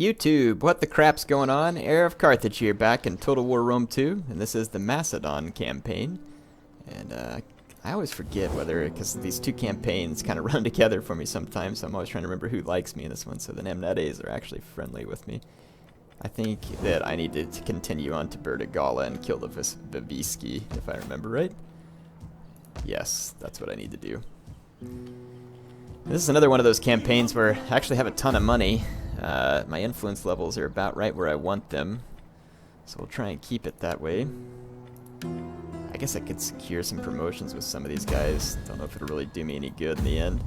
YouTube, what the crap's going on? HeirofCarthage here, back in Total War Rome 2, and this is the Macedon campaign. And I always forget whether, because these two campaigns kind of run together for me sometimes, so I'm always trying to remember who likes me in this one, so the Nemnetes are actually friendly with me. I think that I need to continue on to Bertigala and kill the Viviski, if I remember right. Yes, that's what I need to do. This is another one of those campaigns where I actually have a ton of money. My influence levels are about right where I want them, so we'll try and keep it that way. I guess I could secure some promotions with some of these guys. Don't know if it'll really do me any good in the end.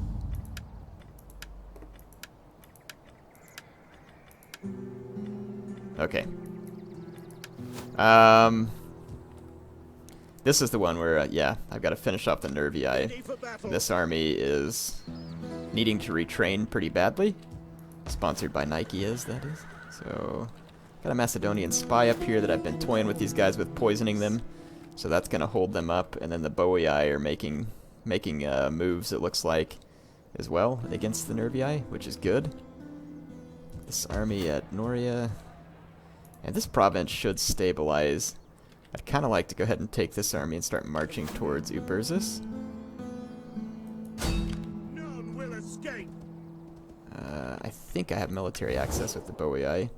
Okay. This is the one where, yeah, I've got to finish off the Nervii. This army is needing to retrain pretty badly. Sponsored by Nike that is. So, got a Macedonian spy up here that I've been toying with these guys with poisoning them. So that's going to hold them up. And then the Boii are making moves, it looks like, as well against the Nervii, which is good. This army at Noria. And this province should stabilize. I'd kind of like to go ahead and take this army and start marching towards Uberzus. None will escape. I think I have military access with the Boii.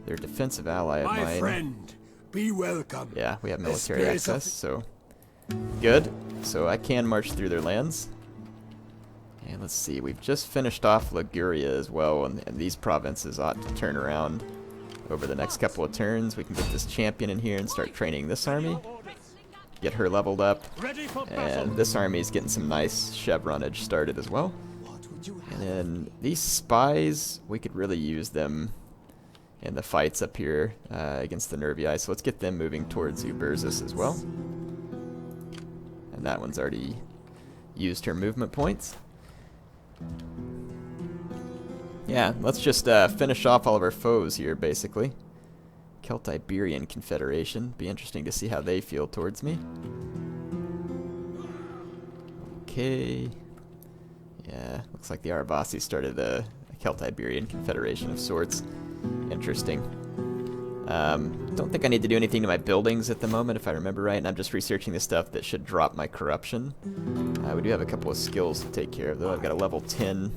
They're a defensive ally of mine. My friend, be welcome. Yeah, we have military access, so good. So I can march through their lands. And let's see, we've just finished off Liguria as well, and these provinces ought to turn around over the next couple of turns. We can get this champion in here and start training this army. Get her leveled up. And this army is getting some nice chevronage started as well. And then these spies, we could really use them in the fights up here against the Nervii. So let's get them moving towards Uberzus as well. And that one's already used her movement points. Yeah, let's just finish off all of our foes here, basically. Celtiberian Confederation. Be interesting to see how they feel towards me. Okay. Yeah, looks like the Arabasi started a Celtiberian Confederation of sorts. Interesting. Don't think I need to do anything to my buildings at the moment, if I remember right, and I'm just researching the stuff that should drop my corruption. We do have a couple of skills to take care of, though. I've got a level 10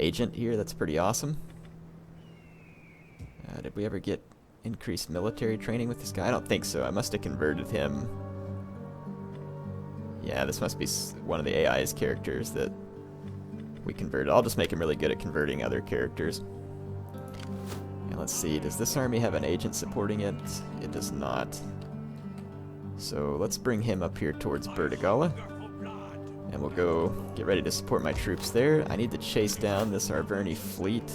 agent here. That's pretty awesome. Did we ever get increased military training with this guy? I don't think so. I must have converted him. Yeah, this must be one of the AI's characters that we converted. I'll just make him really good at converting other characters. And let's see, does this army have an agent supporting it? It does not. So let's bring him up here towards Bertigala. And we'll go get ready to support my troops there. I need to chase down this Arverni fleet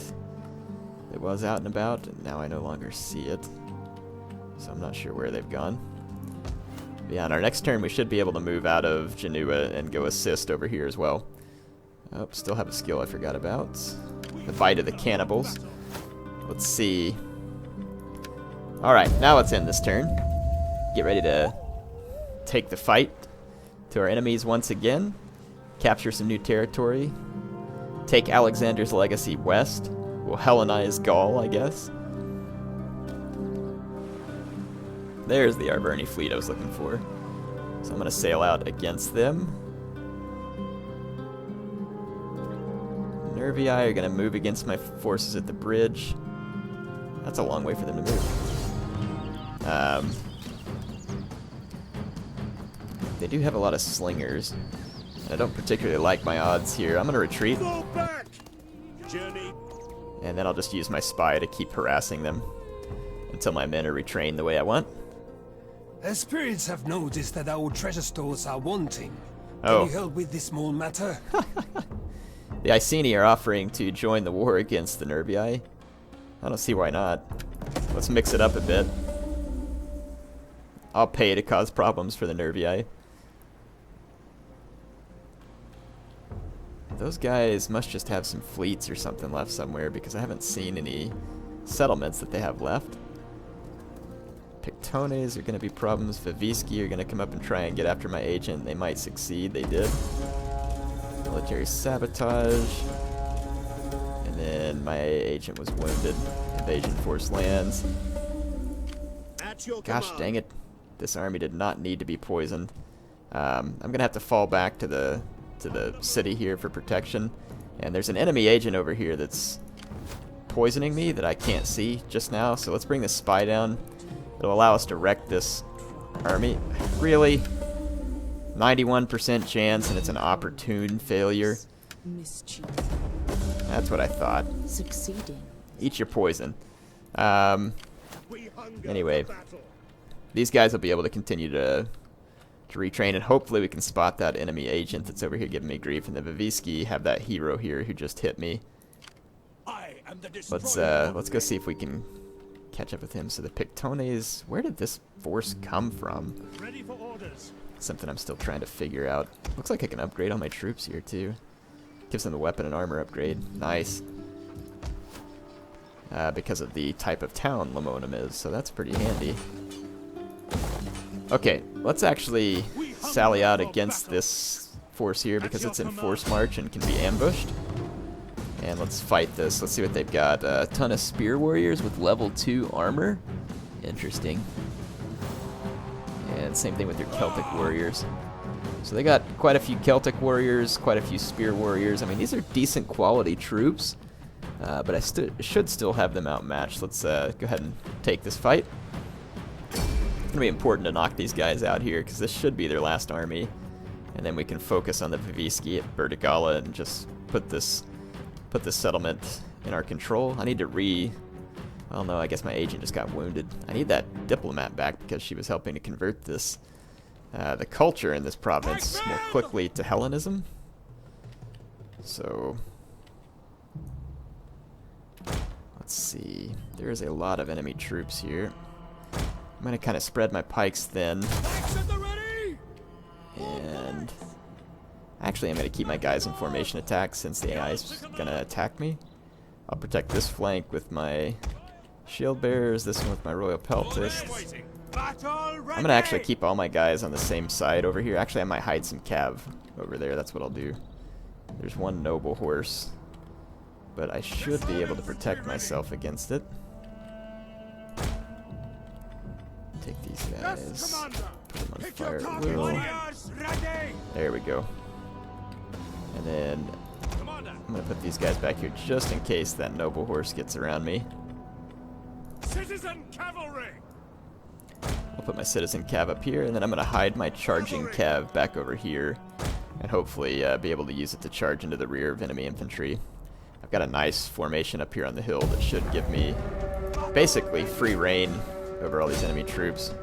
that was out and about, and now I no longer see it. So I'm not sure where they've gone. But yeah, on our next turn we should be able to move out of Genoa and go assist over here as well. Oh, still have a skill I forgot about. The Bite of the Cannibals. Let's see. Alright, now let's end this turn. Get ready to take the fight to our enemies once again. Capture some new territory. Take Alexander's legacy west. We'll Hellenize Gaul, I guess. There's the Arverni fleet I was looking for. So I'm going to sail out against them. Nervii are going to move against my forces at the bridge. That's a long way for them to move. They do have a lot of slingers. I don't particularly like my odds here. I'm going to retreat. And then I'll just use my spy to keep harassing them until my men are retrained the way I want. The spirits have noticed that our treasure stores are wanting. Oh. Can you help with this small matter? The Iceni are offering to join the war against the Nervii. I don't see why not. Let's mix it up a bit. I'll pay to cause problems for the Nervii. Those guys must just have some fleets or something left somewhere, because I haven't seen any settlements that they have left. Pictones are going to be problems. Viviski are going to come up and try and get after my agent. They might succeed. They did. Military sabotage. And then my agent was wounded. Invasion force lands. Gosh dang it. This army did not need to be poisoned. I'm going to have to fall back to the city here for protection. And there's an enemy agent over here that's poisoning me that I can't see just now. So let's bring this spy down. It'll allow us to wreck this army. Really? 91% chance, and it's an opportune failure. Mischief. That's what I thought. Succeeding. Eat your poison. Anyway, these guys will be able to continue to retrain, and hopefully we can spot that enemy agent that's over here giving me grief. And the Vivisci have that hero here who just hit me. Let's go see if we can catch up with him. So the Pictones, where did this force come from? Ready for orders. Something I'm still trying to figure out. Looks like I can upgrade all my troops here too. Gives them the weapon and armor upgrade. Nice. Because of the type of town Lamonum is, so that's pretty handy. Okay, let's actually sally out against this force here because it's in force march and can be ambushed. And let's fight this. Let's see what they've got. A ton of spear warriors with level 2 armor. Interesting. And same thing with their Celtic warriors. So they got quite a few Celtic warriors, quite a few spear warriors. I mean, these are decent quality troops, but I should still have them outmatched. Let's go ahead and take this fight. It's going to be important to knock these guys out here because this should be their last army. And then we can focus on the Vivisci at Vertigala and just put this settlement in our control. I need to well, no, I guess my agent just got wounded. I need that diplomat back because she was helping to convert this, the culture in this province more quickly to Hellenism. So, let's see. There's a lot of enemy troops here. I'm going to kind of spread my pikes thin. And actually, I'm going to keep my guys in formation attack since the AI is going to attack me. I'll protect this flank with my shield bearers, this one with my royal peltists. I'm going to actually keep all my guys on the same side over here. Actually, I might hide some cav over there. That's what I'll do. There's one noble horse, but I should be able to protect myself against it. Take these guys, put them on fire at will. There we go. And then I'm going to put these guys back here just in case that noble horse gets around me. Citizen cavalry. I'll put my citizen cav up here, and then I'm going to hide my charging cav back over here, and hopefully be able to use it to charge into the rear of enemy infantry. I've got a nice formation up here on the hill that should give me basically free reign over all these enemy troops.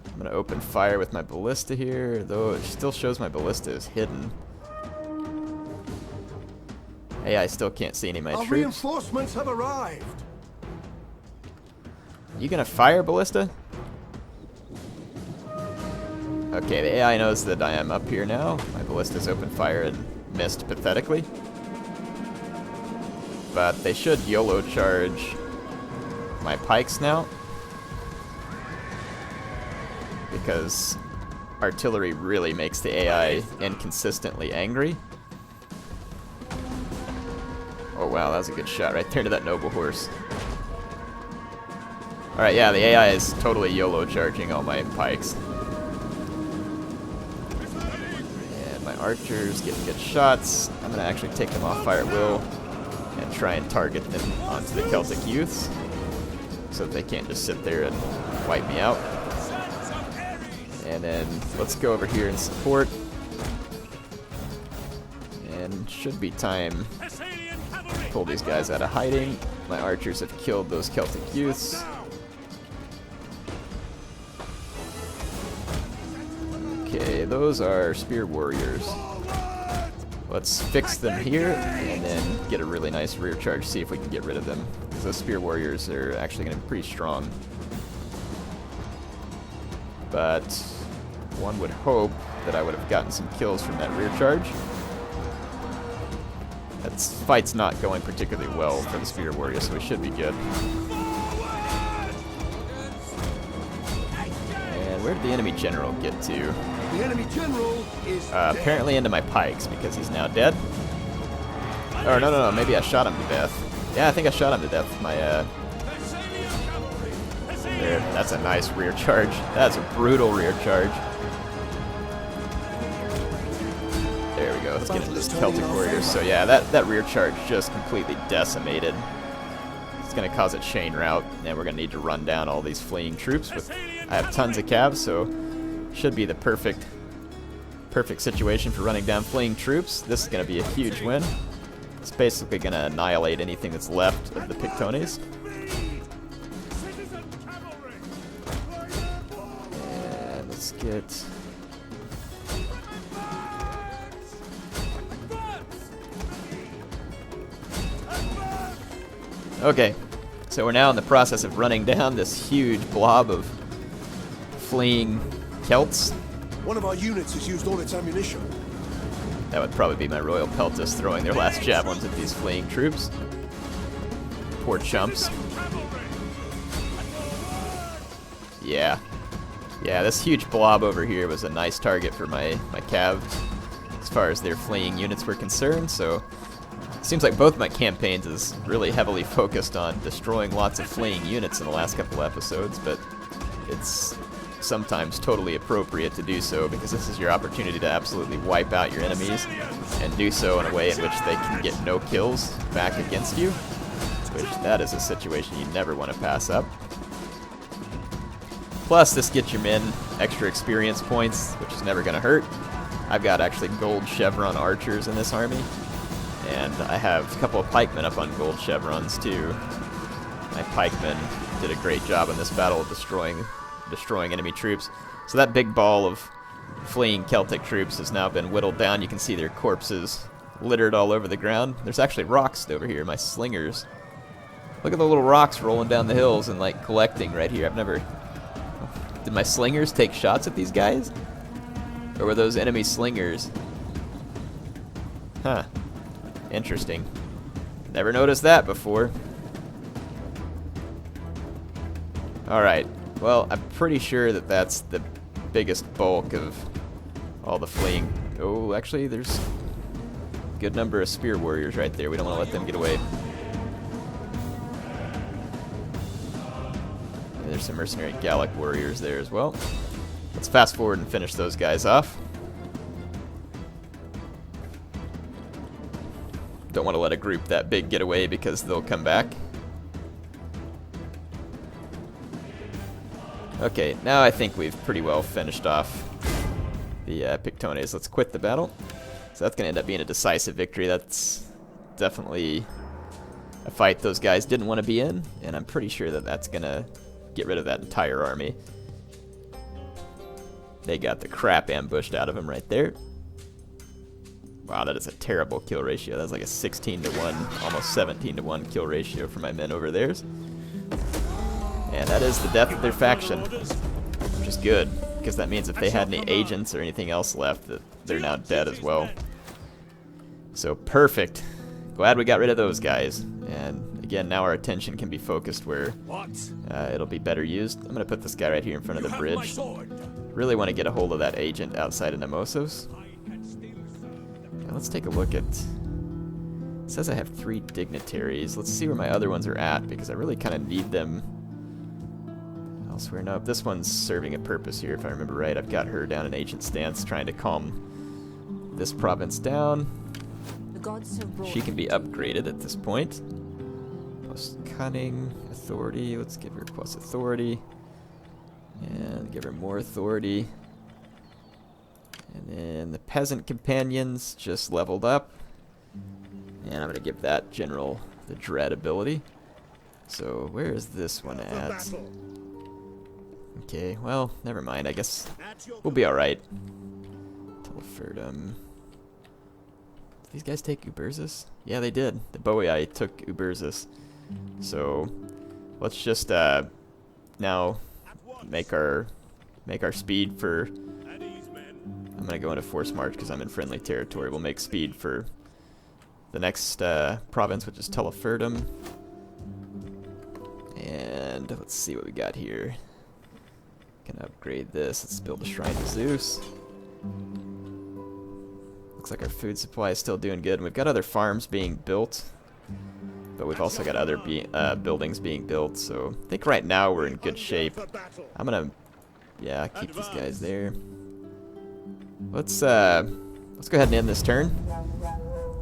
I'm going to open fire with my ballista here, though it still shows my ballista is hidden. AI still can't see any of my Our troops. reinforcements have arrived. You gonna fire, ballista? Okay, the AI knows that I am up here now. My ballista's opened fire and missed pathetically. But they should YOLO charge my pikes now, because artillery really makes the AI inconsistently angry. Oh wow, that was a good shot right there to that noble horse. Alright, yeah, the AI is totally YOLO charging all my pikes. And my archers getting good shots. I'm going to actually take them off fire at will and try and target them onto the Celtic youths so that they can't just sit there and wipe me out. And then let's go over here and support. And should be time to pull these guys out of hiding. My archers have killed those Celtic youths. Okay, those are spear warriors. Let's fix them here and then get a really nice rear charge, see if we can get rid of them. Because those spear warriors are actually going to be pretty strong. But one would hope that I would have gotten some kills from that rear charge. That fight's not going particularly well for the spear warriors, so we should be good. And where did the enemy general get to? The enemy general is dead. Apparently into my pikes because he's now dead. Or no, maybe I shot him to death. Yeah, I think I shot him to death with my, there. That's a nice rear charge. That's a brutal rear charge. There we go. Let's get into this Celtic Warriors. So yeah, that rear charge just completely decimated. It's going to cause a chain rout, and we're going to need to run down all these fleeing troops. I have tons of cabs, so should be the perfect situation for running down fleeing troops. This is going to be a huge win. It's basically going to annihilate anything that's left of the Pictones. And let's get... Okay, so we're now in the process of running down this huge blob of fleeing Celts. One of our units has used all its ammunition. That would probably be my Royal Peltas throwing their last javelins at these fleeing troops. Poor chumps. Yeah. Yeah, this huge blob over here was a nice target for my cav as far as their fleeing units were concerned, so seems like both my campaigns is really heavily focused on destroying lots of fleeing units in the last couple episodes, but it's sometimes totally appropriate to do so because this is your opportunity to absolutely wipe out your enemies and do so in a way in which they can get no kills back against you, which that is a situation you never want to pass up. Plus, this gets your men extra experience points, which is never going to hurt. I've got actually gold chevron archers in this army, and I have a couple of pikemen up on gold chevrons too. My pikemen did a great job in this battle of destroying enemy troops. So that big ball of fleeing Celtic troops has now been whittled down. You can see their corpses littered all over the ground. There's actually rocks over here, my slingers. Look at the little rocks rolling down the hills and like collecting right here. Did my slingers take shots at these guys? Or were those enemy slingers? Huh. Interesting. Never noticed that before. Alright. Well, I'm pretty sure that that's the biggest bulk of all the fleeing. Oh, actually, there's a good number of spear warriors right there. We don't want to let them get away. And there's some mercenary Gallic warriors there as well. Let's fast forward and finish those guys off. Don't want to let a group that big get away because they'll come back. Okay, now I think we've pretty well finished off the Pictones. Let's quit the battle. So that's going to end up being a decisive victory. That's definitely a fight those guys didn't want to be in, and I'm pretty sure that that's going to get rid of that entire army. They got the crap ambushed out of them right there. Wow, that is a terrible kill ratio. That's like a 16 to 1, almost 17 to 1 kill ratio for my men over theirs. And that is the death of their faction, which is good, because that means if they had any agents or anything else left, that they're now dead as well. So perfect. Glad we got rid of those guys. And again, now our attention can be focused where it'll be better used. I'm going to put this guy right here in front of the bridge. Really want to get a hold of that agent outside of Nemosos. Now let's take a look at... It says I have 3 dignitaries. Let's see where my other ones are at, because I really kind of need them elsewhere. No, this one's serving a purpose here, if I remember right. I've got her down in Ancient Stance trying to calm this province down. She can be upgraded at this point. Plus cunning, authority. Let's give her plus authority. And give her more authority. And then the peasant companions just leveled up. And I'm going to give that general the dread ability. So where is this one at? Okay, well, never mind. I guess we'll be alright. Teleferdum. Did these guys take Uberzus? Yeah, they did. The Boii took Uberzus. So let's just now make our speed for... I'm going to go into force march because I'm in friendly territory. We'll make speed for the next province, which is Teleferdum. And let's see what we got here. Can upgrade this. Let's build a shrine to Zeus. Looks like our food supply is still doing good. And we've got other farms being built, but we've also got other buildings being built. So I think right now we're in good shape. I'm gonna, yeah, keep these guys there. Let's go ahead and end this turn.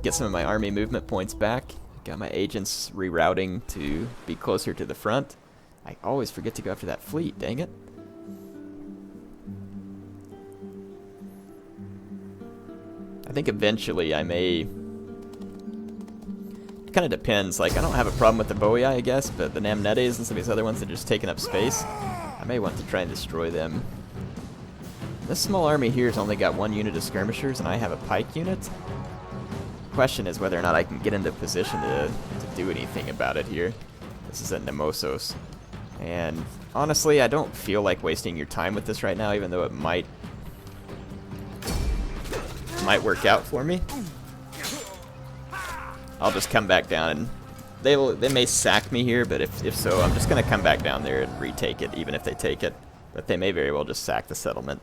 Get some of my army movement points back. Got my agents rerouting to be closer to the front. I always forget to go after that fleet, dang it. I think eventually I may... It kind of depends. Like, I don't have a problem with the Boii, I guess, but the Namnetes and some of these other ones that are just taking up space, I may want to try and destroy them. This small army here has only got 1 unit of skirmishers, and I have a pike unit. Question is whether or not I can get into position to do anything about it here. This is at Nemosos. And honestly, I don't feel like wasting your time with this right now, even though it might work out for me. I'll just come back down, and they may sack me here, but if so, I'm just going to come back down there and retake it, even if they take it. But they may very well just sack the settlement.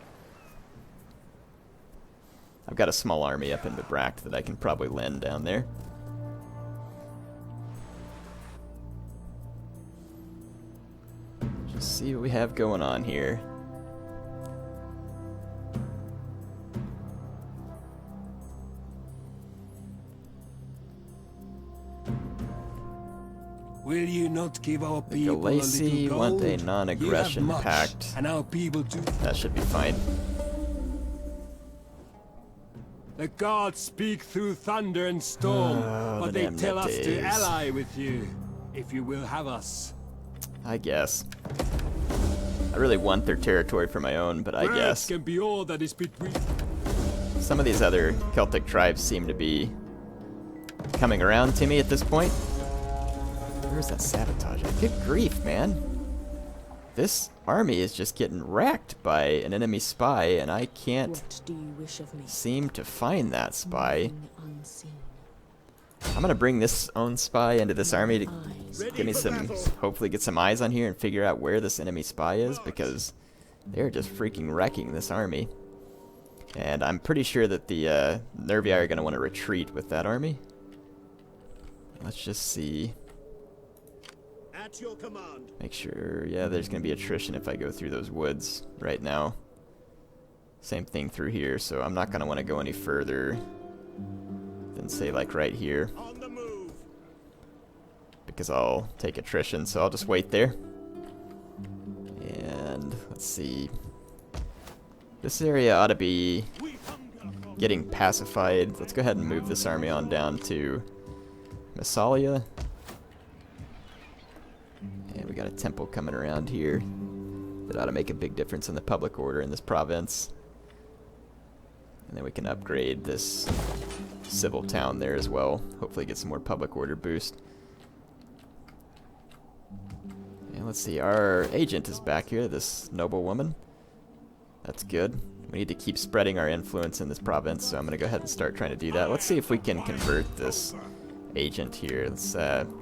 I've got a small army up in Bibract that I can probably lend down there. Just see what we have going on here. Will you not give our The people a Galasi little want a gold? non-aggression You have much, pact. and our people do. That should be fine. The gods speak through thunder and storm, Oh, but the they tell us to Namnetes. ally with you, if you will have us. I guess. I really want their territory for my own, but I Words guess. can be all that is between. Some of these other Celtic tribes seem to be coming around to me at this point. Where's that sabotage at? Good grief, man. This army is just getting wrecked by an enemy spy, and I can't What do you wish of me? seem to find that spy. Moving unseen. I'm gonna bring this own spy into this army to Eyes. give me some, hopefully get some eyes on here and figure out where this enemy spy is, because they're just freaking wrecking this army. And I'm pretty sure that the Nervii are gonna want to retreat with that army. Let's just see. At your command. Make sure, yeah, there's gonna be attrition if I go through those woods right now. Same thing through here, so I'm not gonna want to go any further than say like right here, On the move. because I'll take attrition, so I'll just wait there. And let's see. This area ought to be We hunger for getting pacified. Let's go ahead and move this army on down to Massalia. And we got a temple coming around here that ought to make a big difference in the public order in this province. And then we can upgrade this civil town there as well. Hopefully get some more public order boost. And let's see, our agent is back here, this noble woman. That's good. We need to keep spreading our influence in this province, so I'm going to go ahead and start trying to do that. Let's see if we can convert this agent here. Let's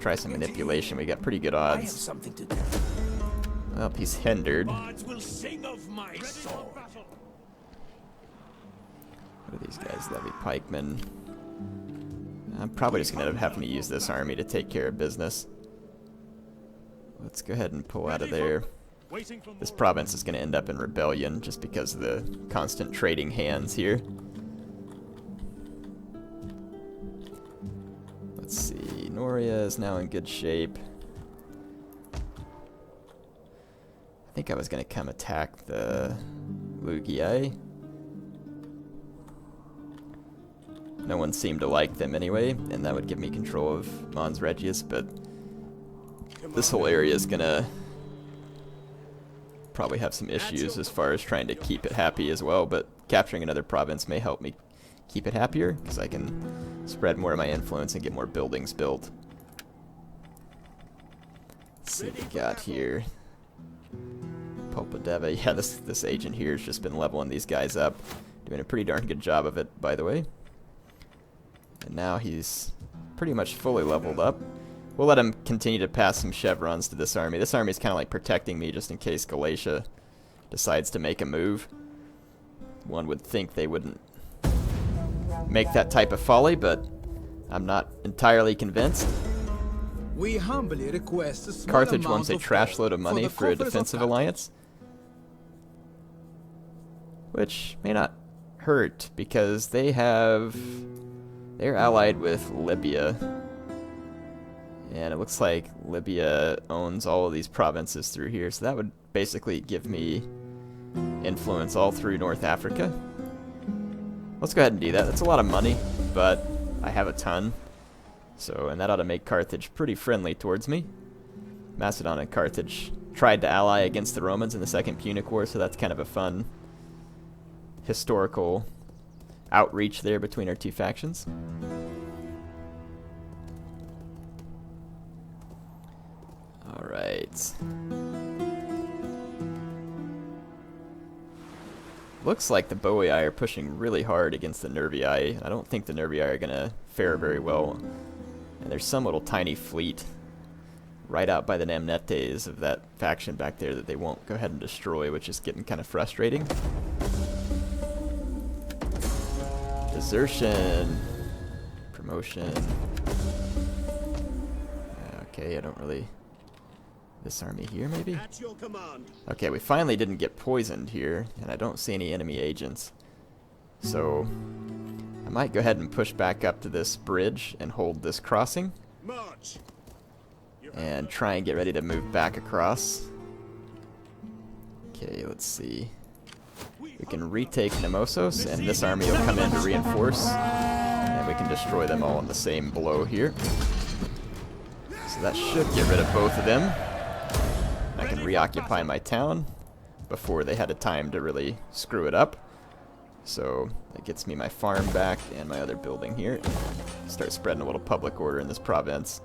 try some manipulation. We got pretty good I have odds. something to tell. Well, he's hindered. bards will sing of my Ready for sword. battle. What are these guys? Levy pikemen. I'm probably just going to end up having to use this army to take care of business. Let's go ahead and pull out of there. Waiting for This more. province is going to end up in rebellion just because of the constant trading hands here. Let's see. Noria is now in good shape. I think I was going to come attack the Lugii. No one seemed to like them anyway, and that would give me control of Mons Regius, but this whole area is going to probably have some issues as far as trying to keep it happy as well, but capturing another province may help me keep it happier, because I can spread more of my influence and get more buildings built. Let's see what we got here. Pulpadeva. Yeah, this agent here has just been leveling these guys up. Doing a pretty darn good job of it, by the way. And now he's pretty much fully leveled up. We'll let him continue to pass some chevrons to this army. This army is kind of like protecting me just in case Galatia decides to make a move. one would think they wouldn't make that type of folly, but I'm not entirely convinced. We humbly request a small Carthage amount wants a of trash load of gold money the for a coffers of defensive Carthage. alliance, which may not hurt because they're allied with Libya, and it looks like Libya owns all of these provinces through here, so that would basically give me influence all through North Africa. Let's go ahead and do that. That's a lot of money, but I have a ton. So, and that ought to make Carthage pretty friendly towards me. Macedon and Carthage tried to ally against the Romans in the Second Punic War, so that's kind of a fun historical outreach there between our two factions. Alright. Looks like the Boii are pushing really hard against the Nervii. I don't think the Nervii are going to fare very well. And there's some little tiny fleet right out by the Namnetes of that faction back there that they won't go ahead and destroy, which is getting kind of frustrating. Desertion. Promotion. Okay, I don't really... This army here, maybe? At your command. Okay, we finally didn't get poisoned here, and I don't see any enemy agents. So, I might go ahead and push back up to this bridge and hold this crossing, March. and try and get ready to move back across. Okay, let's see. We can retake Nemosos, and this army will come in to reinforce, and we can destroy them all in the same blow here. So that should get rid of both of them. I can reoccupy my town before they had a time to really screw it up. So that gets me my farm back and my other building here. Start spreading a little public order in this province.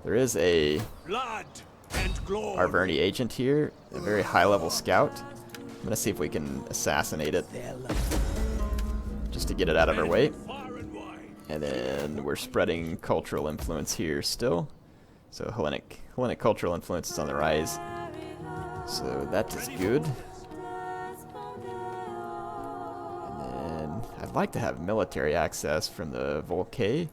There is a Blood and glory. Arverni agent here, a very high-level scout. I'm gonna see if we can assassinate it, just to get it out of our way. Far and wide. And then we're spreading cultural influence here still. So Hellenic cultural influence is on the rise. So that is good. And then I'd like to have military access from the Volcae.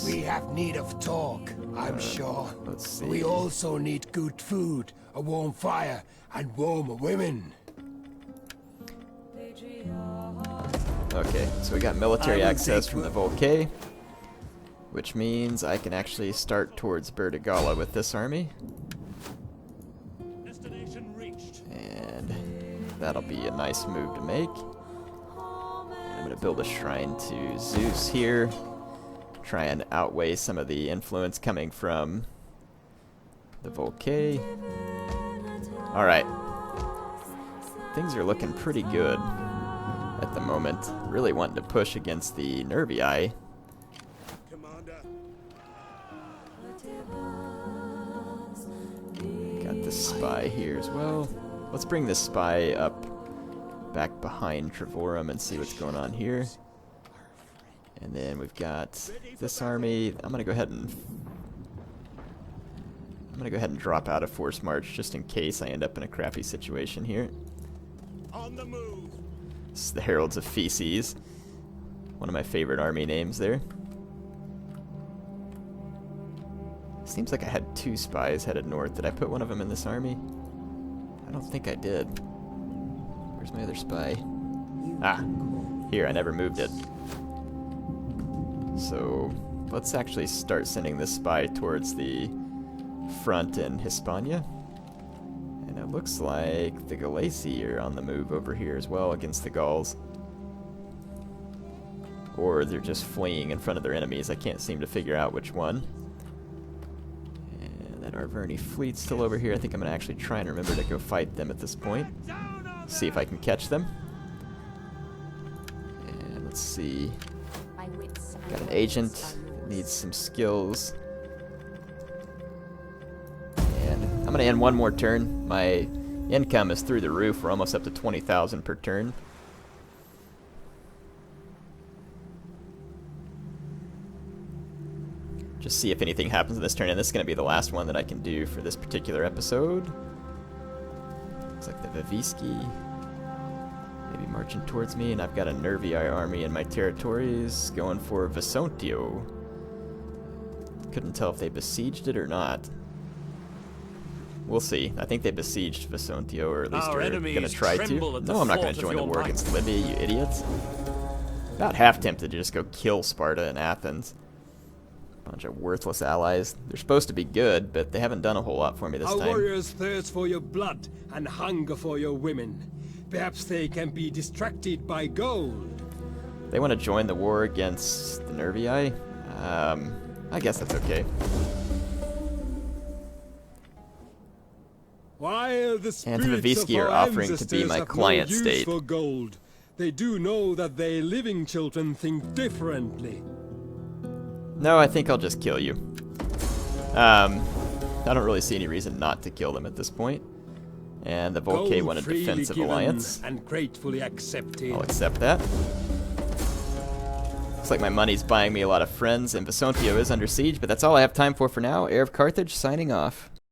We have need of talk, I'm sure. Let's see. We also need good food, a warm fire, and warm women. Okay, so we got military I will access take from the Volcae, which means I can actually start towards Bertigala with this army. Destination reached. And that'll be a nice move to make. And I'm going to build a shrine to Zeus here. Try and outweigh some of the influence coming from the Volcae. Alright. Things are looking pretty good at the moment. Really wanting to push against the Nervii. Commander. Got this spy here as well. Let's bring this spy up back behind Trevorum and see what's going on here. And then we've got this army. I'm gonna go ahead and drop out of force march just in case I end up in a crappy situation here. On the move. This is the Heralds of Feces, one of my favorite army names there. Seems like I had 2 spies headed north. Did I put one of them in this army? I don't think I did. Where's my other spy? Ah, here, I never moved it. So let's actually start sending this spy towards the front in Hispania. And it looks like the Galatae are on the move over here as well against the Gauls. Or they're just fleeing in front of their enemies. I can't seem to figure out which one. And that Arverni fleet's still over here. I think I'm going to actually try and remember to go fight them at this point. See if I can catch them. And let's see. Got an agent that needs some skills. And I'm going to end one more turn. My income is through the roof. We're almost up to 20,000 per turn. Just see if anything happens in this turn. And this is going to be the last one that I can do for this particular episode. Looks like the Vaviski maybe marching towards me, and I've got a Nervii army in my territories going for Vesontio. Couldn't tell if they besieged it or not. We'll see. I think they besieged Vesontio, or at least Our are enemies going to try tremble to. at the No, I'm not going thought to of join the your war might. against Libya, you idiots. About half tempted to just go kill Sparta and Athens. Bunch of worthless allies. They're supposed to be good, but they haven't done a whole lot for me this Our time. warriors thirst for your blood and hunger for your women. Perhaps they can be distracted by gold. They want to join the war against the Nervii. I guess that's okay. While the And spirits Vaviski of are our offering to be ancestors my have client no use state. for gold, they do know that their living children think differently. No, I think I'll just kill you. I don't really see any reason not to kill them at this point. And the Volcae Gold want a freely defensive given alliance. and gratefully accepted. I'll accept that. Looks like my money's buying me a lot of friends, and Vesontio is under siege, but that's all I have time for now. Heir of Carthage, signing off.